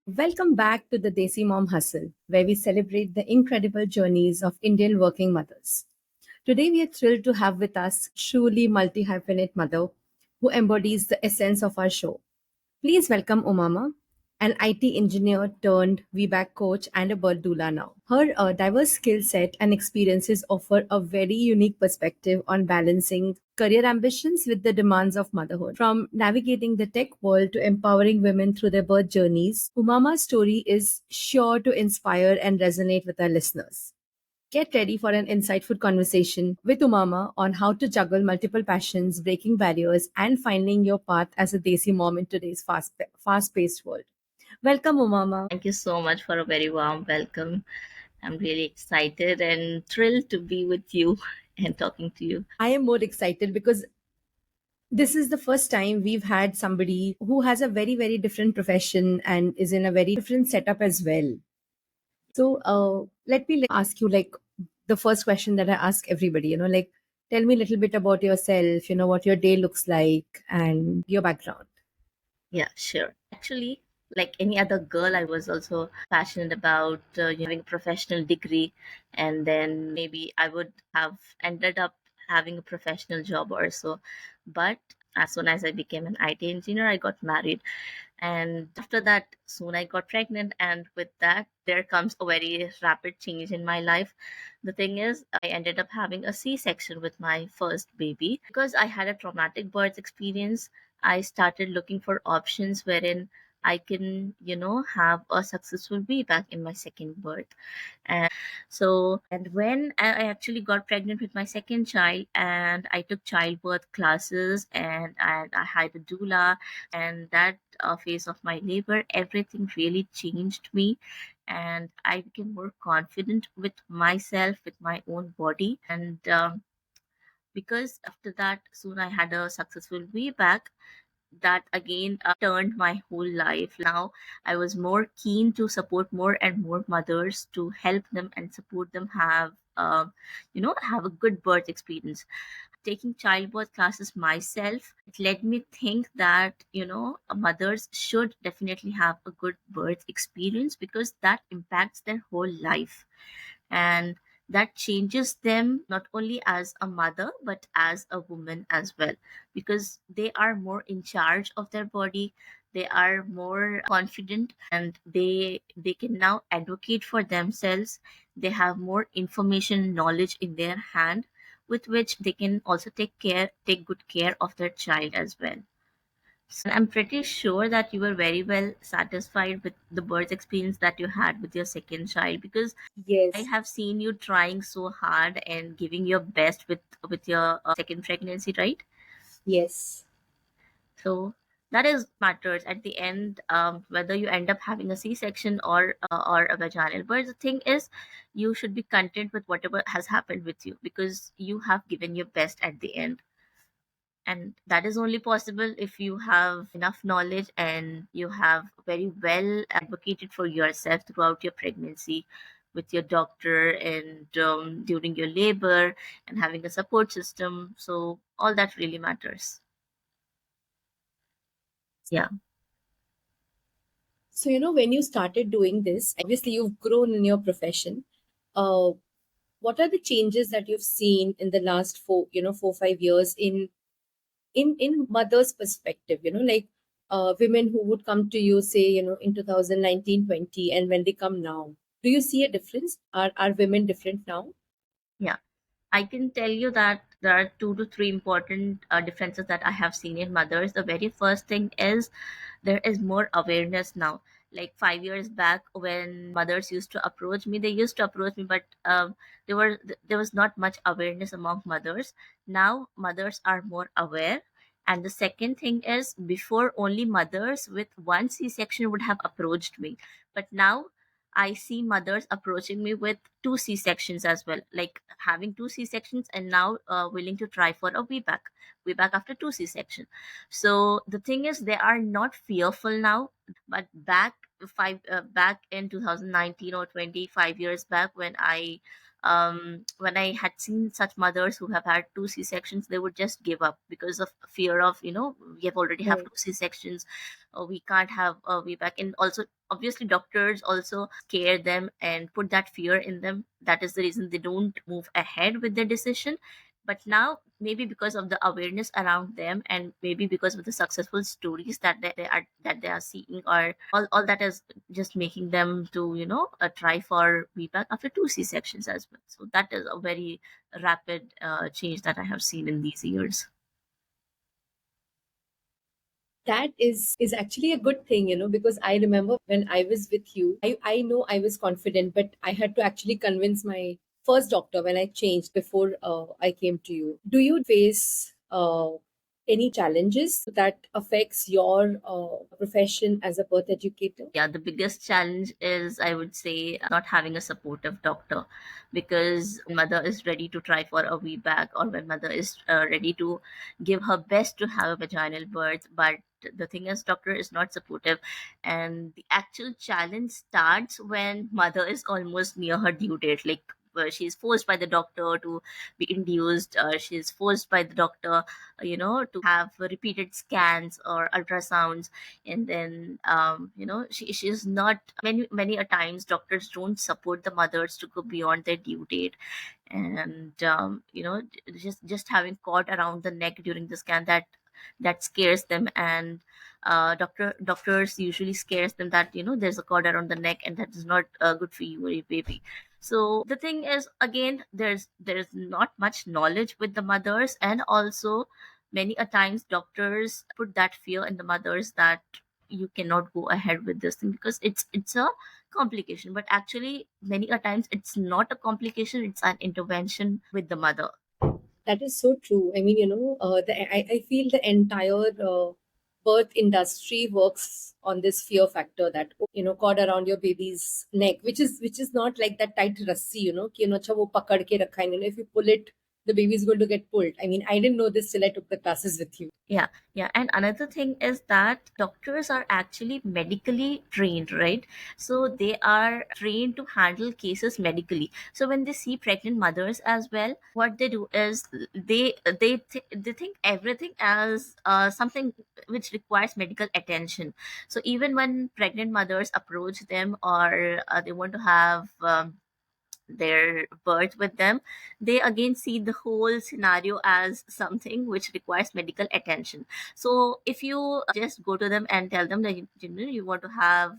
Welcome back to the Desi Mom Hustle, where we celebrate the incredible journeys of Indian working mothers. Today, we are thrilled to have with us truly multi hyphenate mother who embodies the essence of our show. Please welcome Umama, an IT engineer turned VBAC coach and a birth doula now. Her diverse skill set and experiences offer a very unique perspective on balancing career ambitions with the demands of motherhood. From navigating the tech world to empowering women through their birth journeys, Umama's story is sure to inspire and resonate with our listeners. Get ready for an insightful conversation with Umama on how to juggle multiple passions, breaking barriers, and finding your path as a Desi mom in today's fast-paced world. Welcome, Umama. Thank you so much for a very warm welcome. I'm really excited and thrilled to be with you and talking to you. I am more excited because this is the first time we've had somebody who has a very, very different profession and is in a very different setup as well. So, let me ask you the first question that I ask everybody. Tell me a little bit about yourself. What your day looks like and your background. Yeah, sure. Actually, like any other girl, I was also passionate about having a professional degree, and then maybe I would have ended up having a professional job or so. But as soon as I became an IT engineer, I got married, and after that soon I got pregnant, and with that there comes a very rapid change in my life. The thing is, I ended up having a c-section with my first baby. Because I had a traumatic birth experience, I started looking for options wherein I can have a successful VBAC in my second birth. And when I actually got pregnant with my second child, and I took childbirth classes, and I had a doula, and that phase of my labor, everything really changed me. And I became more confident with myself, with my own body. And because after that, soon I had a successful VBAC that again turned my whole life. Now I was more keen to support more and more mothers, to help them and support them have have a good birth experience. Taking childbirth classes myself, it led me think that mothers should definitely have a good birth experience, because that impacts their whole life, and that changes them not only as a mother but as a woman as well, because they are more in charge of their body. They are more confident, and they can now advocate for themselves. They have more information, knowledge in their hand, with which they can also take good care of their child as well. So I'm pretty sure that you were very well satisfied with the birth experience that you had with your second child, because I Yes, have seen you trying so hard and giving your best with your second pregnancy, right? yes. So that is matters at the end, whether you end up having a C-section or a vaginal birth. The thing is, you should be content with whatever has happened with you, because you have given your best at the end. And that is only possible if you have enough knowledge and you have very well advocated for yourself throughout your pregnancy, with your doctor, and during your labor, and having a support system. So all that really matters. Yeah. So, when you started doing this, obviously you've grown in your profession. Uh, what are the changes that you've seen in the last 4, 5 years in mother's perspective? Women who would come to you, say, in 2019, 20, and when they come now, do you see a difference? Are women different now? Yeah, I can tell you that there are two to three important differences that I have seen in mothers. The very first thing is there is more awareness now. Like 5 years back, when mothers used to approach me, they used to approach me, but there was not much awareness among mothers. Now mothers are more aware. And the second thing is, before only mothers with one C-section would have approached me, but now I see mothers approaching me with two C-sections as well, like having two C-sections, and now willing to try for a VBAC after two C-section. So the thing is, they are not fearful now. But back in 2019 or 25 years back, when I when I had seen such mothers who have had two C-sections, they would just give up because of fear of, we have already have Right. two C-sections, we can't have a VBAC. And also, obviously, doctors also scare them and put that fear in them. That is the reason they don't move ahead with their decision. But now, maybe because of the awareness around them, and maybe because of the successful stories that they are seeing, or all that is just making them to try for VBAC after two C-sections as well. So that is a very rapid change that I have seen in these years. That is actually a good thing, because I remember when I was with you, I know I was confident, but I had to actually convince my first doctor when I changed before I came to you. Do you face any challenges that affects your profession as a birth educator? Yeah, the biggest challenge is, I would say, not having a supportive doctor, because when mother is ready to try for a VBAC, or when mother is ready to give her best to have a vaginal birth, but the thing is, doctor is not supportive. And the actual challenge starts when mother is almost near her due date, like she's forced by the doctor to be induced, she's forced by the doctor to have repeated scans or ultrasounds. And then she's not, many a times doctors don't support the mothers to go beyond their due date. And just having cord around the neck during the scan, that scares them. And doctors usually scares them that there's a cord around the neck, and that is not good for you or your baby. So the thing is, again, there's not much knowledge with the mothers. And also, many a times doctors put that fear in the mothers that you cannot go ahead with this thing because it's a complication. But actually, many a times it's not a complication, it's an intervention with the mother. That is so true. I mean, I feel the entire birth industry works on this fear factor that, cord around your baby's neck, which is not like that tight rassi, कि, अच्छा वो पकड़ के रखा है, if you pull it, the baby is going to get pulled. I mean, I didn't know this till I took the classes with you. Yeah, yeah. And another thing is that doctors are actually medically trained, right? So they are trained to handle cases medically. So when they see pregnant mothers as well, what they do is they think everything as something which requires medical attention. So even when pregnant mothers approach them, or they want to have their birth with them, they again see the whole scenario as something which requires medical attention. So if you just go to them and tell them that you want to have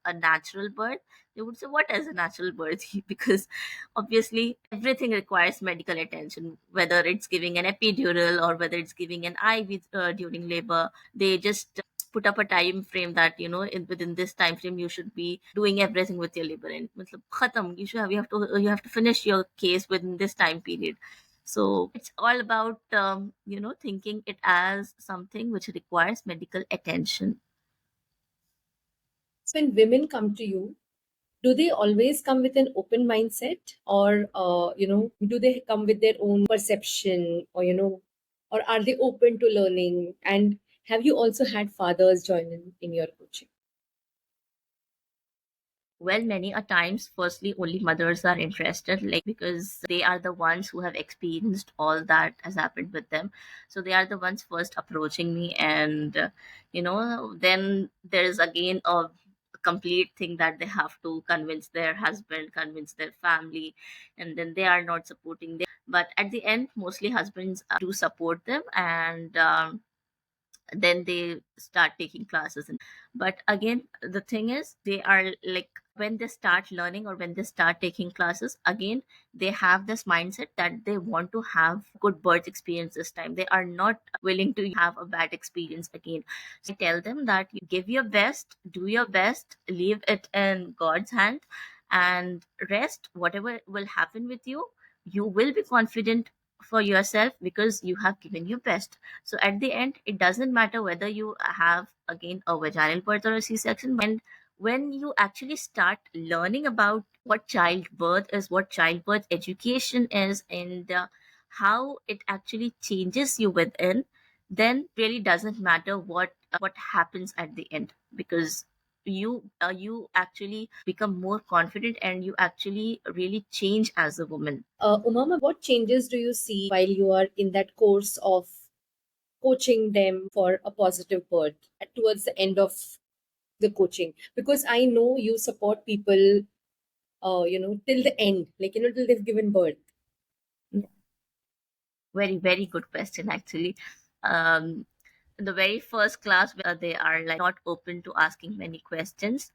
a natural birth, they would say, what is a natural birth? Because obviously everything requires medical attention, whether it's giving an epidural or whether it's giving an IV during labor. They just put up a time frame that within this time frame you should be doing everything with your labor, and matlab, khatam, you have to finish your case within this time period. So it's all about thinking it as something which requires medical attention. So when women come to you, do they always come with an open mindset, or do they come with their own perception, or or are they open to learning? And have you also had fathers join in your coaching? Well, many a times, firstly, only mothers are interested, like, because they are the ones who have experienced all that has happened with them. So they are the ones first approaching me. And then there's again a complete thing that they have to convince their husband, convince their family, and then they are not supporting them. But at the end, mostly husbands do support them. And then they start taking classes. And but again, the thing is, they are like, when they start learning or when they start taking classes, again, they have this mindset that they want to have good birth experience this time. They are not willing to have a bad experience again. So I tell them that you give your best, do your best, leave it in God's hand, and rest, whatever will happen with you, you will be confident for yourself because you have given your best. So at the end, it doesn't matter whether you have again a vaginal birth or a C-section. And when you actually start learning about what childbirth is, what childbirth education is, and how it actually changes you within, then really doesn't matter what happens at the end, because you actually become more confident, and you actually really change as a woman. Umama, what changes do you see while you are in that course of coaching them for a positive birth towards the end of the coaching? Because I know you support people, till the end, like, till they've given birth. Yeah, very very good question actually. um the very first class, they are like not open to asking many questions,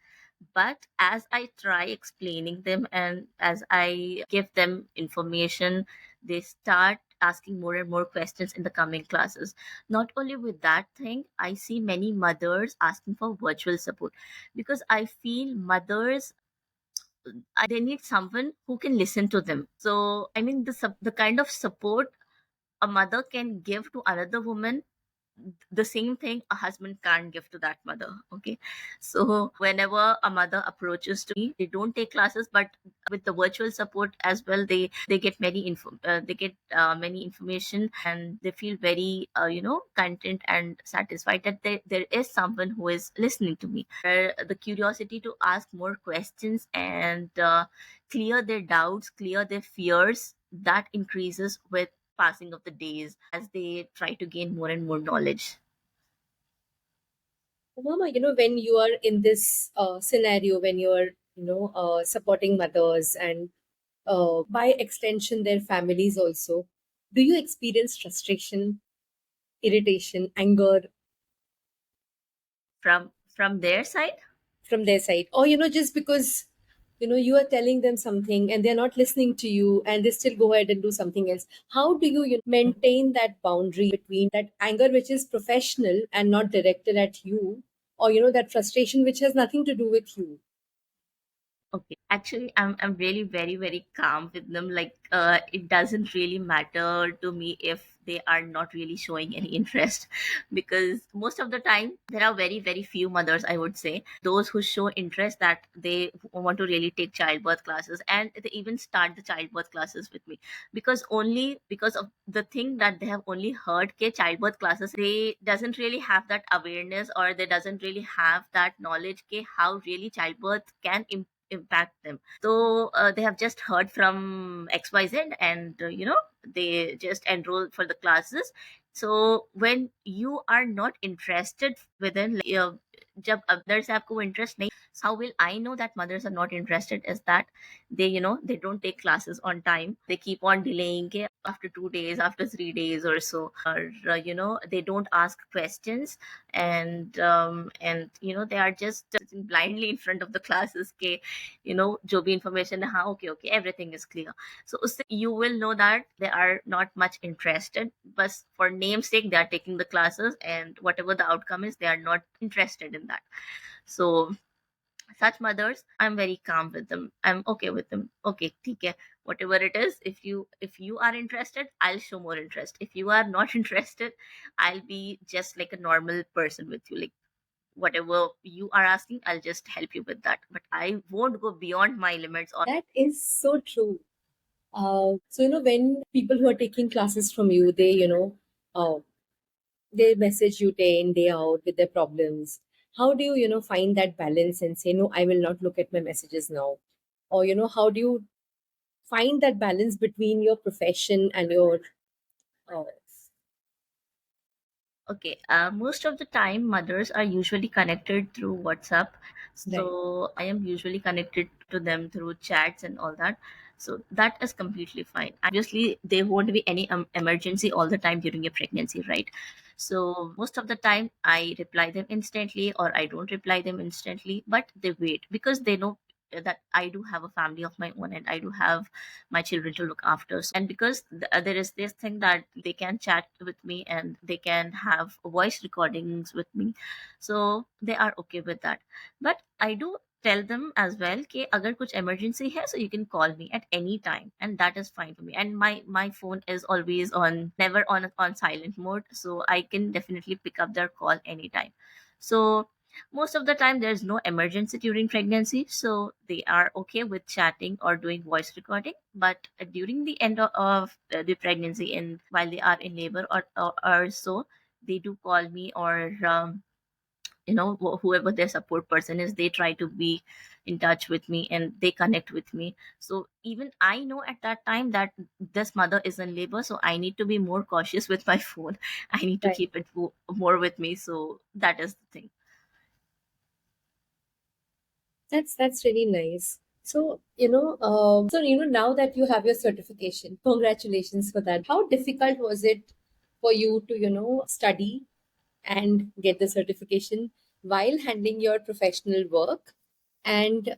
but as I try explaining them and as I give them information, they start asking more and more questions in the coming classes. Not only with that thing, I see many mothers asking for virtual support, because I feel mothers, they need someone who can listen to them. So I mean, the kind of support a mother can give to another woman, the same thing a husband can't give to that mother. Okay, so whenever a mother approaches to me, they don't take classes, but with the virtual support as well, they get many information, and they feel very content and satisfied that there is someone who is listening to me. The curiosity to ask more questions and clear their doubts, clear their fears, that increases with passing of the days as they try to gain more and more knowledge. Mama, when you are in this scenario, when you are, supporting mothers and by extension their families also, do you experience frustration, irritation, anger From their side. from their side? Or, just because, you are telling them something and they're not listening to you and they still go ahead and do something else. How do you maintain that boundary between that anger, which is professional and not directed at you, or, that frustration, which has nothing to do with you? Okay, actually, I'm really very very calm with them. Like, it doesn't really matter to me if they are not really showing any interest, because most of the time there are very very few mothers, I would say, those who show interest, that they want to really take childbirth classes, and they even start the childbirth classes with me, because only because of the thing that they have only heard ke childbirth classes, they doesn't really have that awareness, or they doesn't really have that knowledge ke how really childbirth can impact them. So they have just heard from XYZ, and they just enroll for the classes. So when you are not interested within, like, जब others से आपको interest नहीं, how will I know that mothers are not interested? Is that they don't take classes on time, they keep on delaying it after 2 days, after 3 days or so, or they don't ask questions, and they are just sitting blindly in front of the classes के जो भी information है, हाँ, okay, okay, everything is clear. So उससे you will know that they are not much interested, but for name's sake they are taking the classes, and whatever the outcome is, they are not interested in that. So such mothers, I'm very calm with them, I'm okay with them. Okay, ठीक है, whatever it is, if you are interested, I'll show more interest. If you are not interested, I'll be just like a normal person with you. Like, whatever you are asking, I'll just help you with that, but I won't go beyond my limits. Or That is so true. So, when people who are taking classes from you, uh, they message you day in, day out with their problems. How do you, find that balance and say, no, I will not look at my messages now? Or, how do you find that balance between your profession and your uh, okay, most of the time, mothers are usually connected through WhatsApp. right? So I am usually connected to them through chats and all that. So that is completely fine. Obviously, there won't be any emergency all the time during a pregnancy, right? So most of the time, I reply them instantly, or I don't reply them instantly, but they wait because they know that I do have a family of my own, and I do have my children to look after. So, and because there is this thing that they can chat with me and they can have voice recordings with me, so they are okay with that. But I do tell them as well कि अगर कुछ emergency है, so you can call me at any time, and that is fine for me. And my phone is always on, never on silent mode, so I can definitely pick up their call anytime. So most of the time there's no emergency during pregnancy, so they are okay with chatting or doing voice recording. But during the end of the pregnancy, and while they are in labor or so, they do call me, or whoever their support person is, they try to be in touch with me and they connect with me. So even I know at that time that this mother is in labor, so I need to be more cautious with my phone. I need to Right. keep it more with me. So that is the thing. That's really nice. So, now that you have your certification, congratulations for that. How difficult was it for you to, study and get the certification while handling your professional work and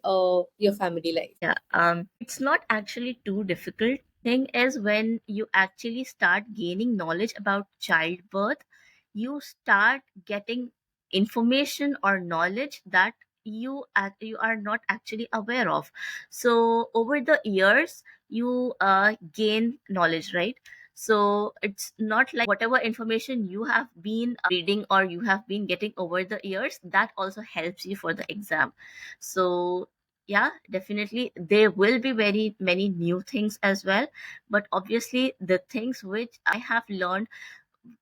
your family life? Yeah, it's not actually too difficult. Thing is, when you actually start gaining knowledge about childbirth, you start getting information or knowledge that you are not actually aware of. So over the years, you gain knowledge, right? So it's not like whatever information you have been reading or you have been getting over the years, that also helps you for the exam. So yeah, definitely there will be very many new things as well, but obviously the things which I have learned,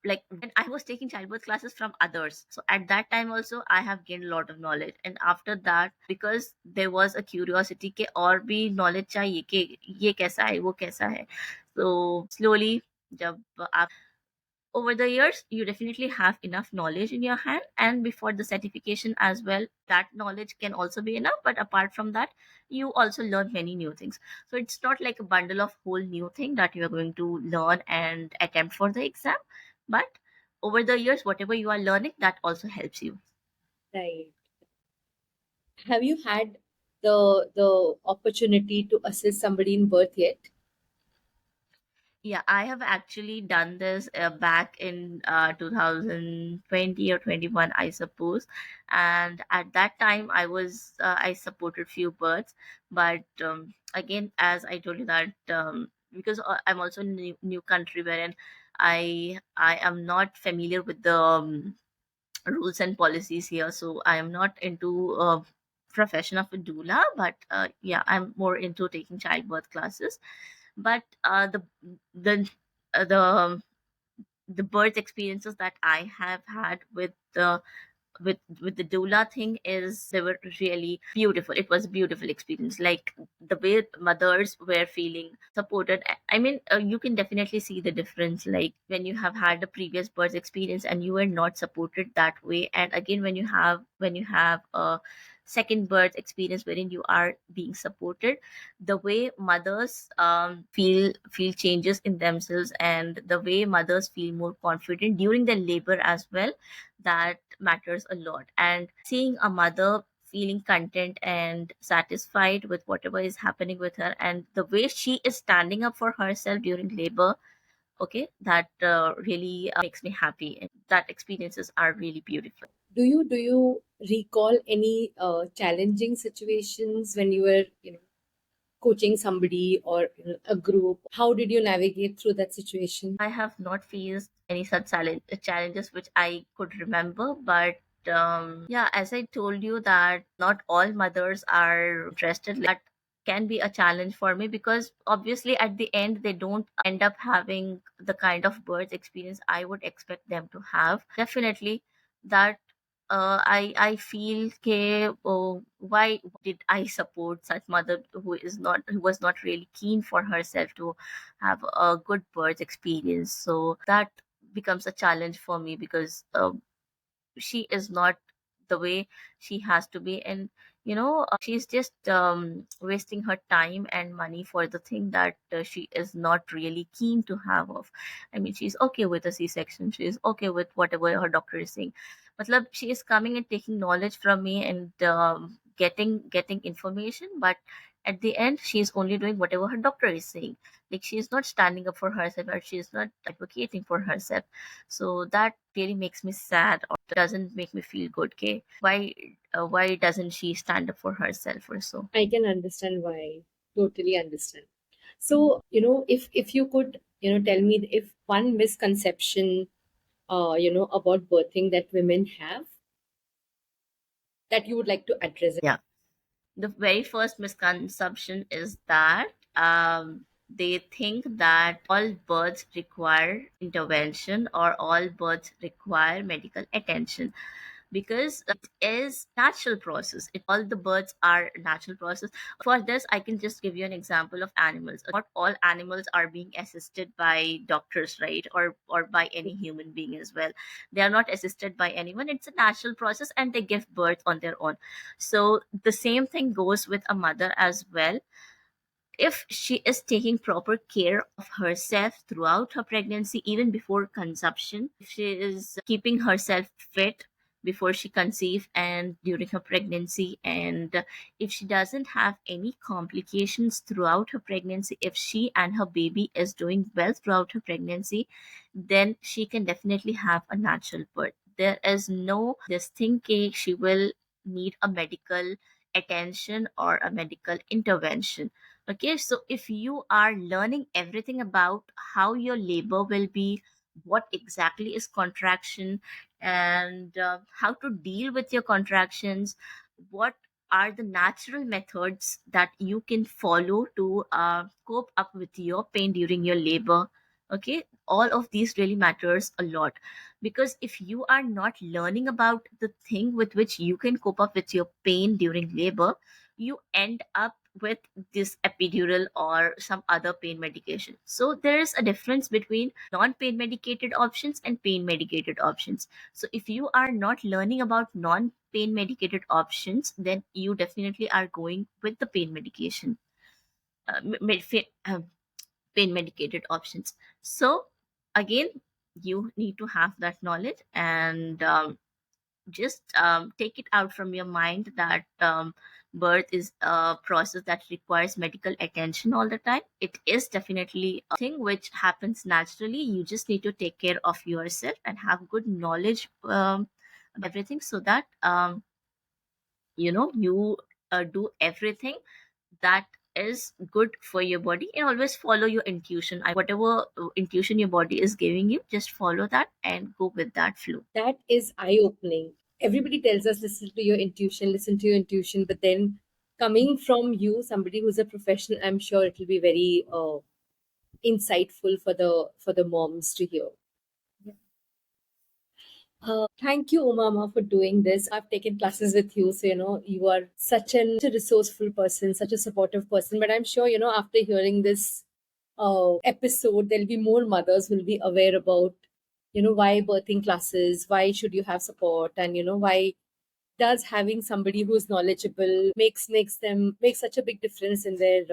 like when I was taking childbirth classes from others, so at that time also I have gained a lot of knowledge. And after that, because there was a curiosity ke और भी knowledge चाहिए कि ये कैसा है वो कैसा है, so slowly जब आप over the years you definitely have enough knowledge in your hand, and before the certification as well, that knowledge can also be enough. But apart from that, you also learn many new things. So it's not like a bundle of whole new thing that you are going to learn and attempt for the exam, but over the years whatever you are learning, that also helps you. Right. Have you had the opportunity to assist somebody in birth yet? Yeah, I have actually done this back in 2020 or 21, I suppose. And at that time, I supported few birds. But again, as I told you that because I'm also in new country wherein I am not familiar with the rules and policies here. So I am not into profession of a doula, but yeah, I'm more into taking childbirth classes. But the the the birth experiences that I have had with the doula thing is they were really beautiful. It was a beautiful experience, like the way mothers were feeling supported. I mean, you can definitely see the difference, like when you have had a previous birth experience and you were not supported that way, and again when you have a second birth experience wherein you are being supported, the way mothers feel changes in themselves, and the way mothers feel more confident during their labor as well, that matters a lot. And seeing a mother feeling content and satisfied with whatever is happening with her, and the way she is standing up for herself during labor, okay, that really makes me happy, and that experiences are really beautiful. Do you recall any challenging situations when you were, coaching somebody or a group? How did you navigate through that situation? I have not faced any such challenges which I could remember, but yeah, as I told you that not all mothers are interested. That can be a challenge for me because obviously at the end they don't end up having the kind of birth experience I would expect them to have. Definitely, that I feel ke, oh, why did I support such mother who was not really keen for herself to have a good birth experience. So that becomes a challenge for me because she is not the way she has to be, and she's just wasting her time and money for the thing that she is not really keen to have of. I mean, she's okay with a c-section, she is okay with whatever her doctor is saying. Matlab, she is coming and taking knowledge from me and getting information, but at the end she's only doing whatever her doctor is saying. Like, she's not standing up for herself or she's not advocating for herself. So that really makes me sad or doesn't make me feel good. Okay, why doesn't she stand up for herself or so? I can understand why. Totally understand. So, if you could, tell me if one misconception, about birthing that women have that you would like to address. Yeah, the very first misconception is that they think that all births require intervention or all births require medical attention. because it is natural process. All the births are natural process. For this, I can just give you an example of animals. Not all animals are being assisted by doctors, right? Or by any human being as well. They are not assisted by anyone. It's a natural process, and they give birth on their own. So the same thing goes with a mother as well. If she is taking proper care of herself throughout her pregnancy, even before conception, if she is keeping herself fit before she conceive and during her pregnancy, and if she doesn't have any complications throughout her pregnancy, if she and her baby is doing well throughout her pregnancy, then she can definitely have a natural birth. There is no this thing she will need a medical attention or a medical intervention. Okay, so if you are learning everything about how your labor will be, what exactly is contraction, and how to deal with your contractions, what are the natural methods that you can follow to cope up with your pain during your labor. Okay, all of these really matters a lot, because if you are not learning about the thing with which you can cope up with your pain during labor, you end up with this epidural or some other pain medication. So there is a difference between non-pain medicated options and pain medicated options. So if you are not learning about non-pain medicated options, then you definitely are going with the pain medication, pain medicated options. So again, you need to have that knowledge, and just take it out from your mind that birth is a process that requires medical attention all the time. It is definitely a thing which happens naturally. You just need to take care of yourself and have good knowledge about everything, so that you do everything that is good for your body, and always follow your intuition. Whatever intuition your body is giving you, just follow that and go with that flow. That is eye opening. Everybody tells us listen to your intuition, but then coming from you, somebody who's a professional, I'm sure it will be very insightful for the moms to hear. Thank you, Umama, for doing this. I've taken classes with you, so you are such a resourceful person, such a supportive person. But I'm sure after hearing this episode, there'll be more mothers who'll be aware about why birthing classes, why should you have support, and why does having somebody who's knowledgeable makes such a big difference in their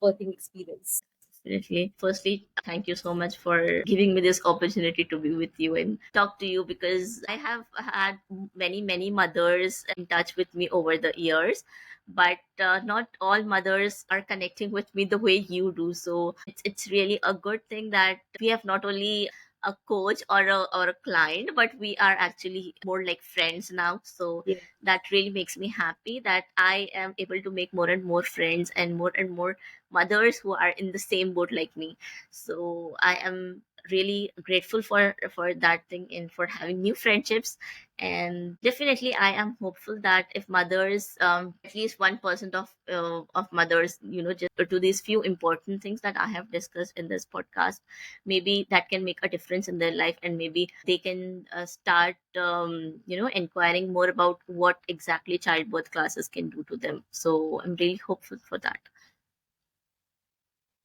birthing experience. Definitely. Firstly, thank you so much for giving me this opportunity to be with you and talk to you, because I have had many, many mothers in touch with me over the years, but not all mothers are connecting with me the way you do. So it's really a good thing that we have not only a coach or a client, but we are actually more like friends now. So Yeah. that really makes me happy that I am able to make more and more friends and more mothers who are in the same boat like me. So I am really grateful for that thing and for having new friendships. And definitely I am hopeful that if mothers, at least 1% of mothers, just do these few important things that I have discussed in this podcast, maybe that can make a difference in their life, and maybe they can start inquiring more about what exactly childbirth classes can do to them. So I'm really hopeful for that.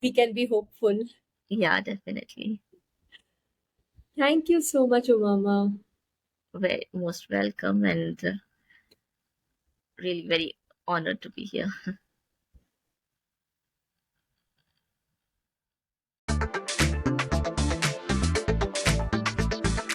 We can be hopeful. Yeah, definitely. Thank you so much, Umama. Very most welcome, and really very honored to be here.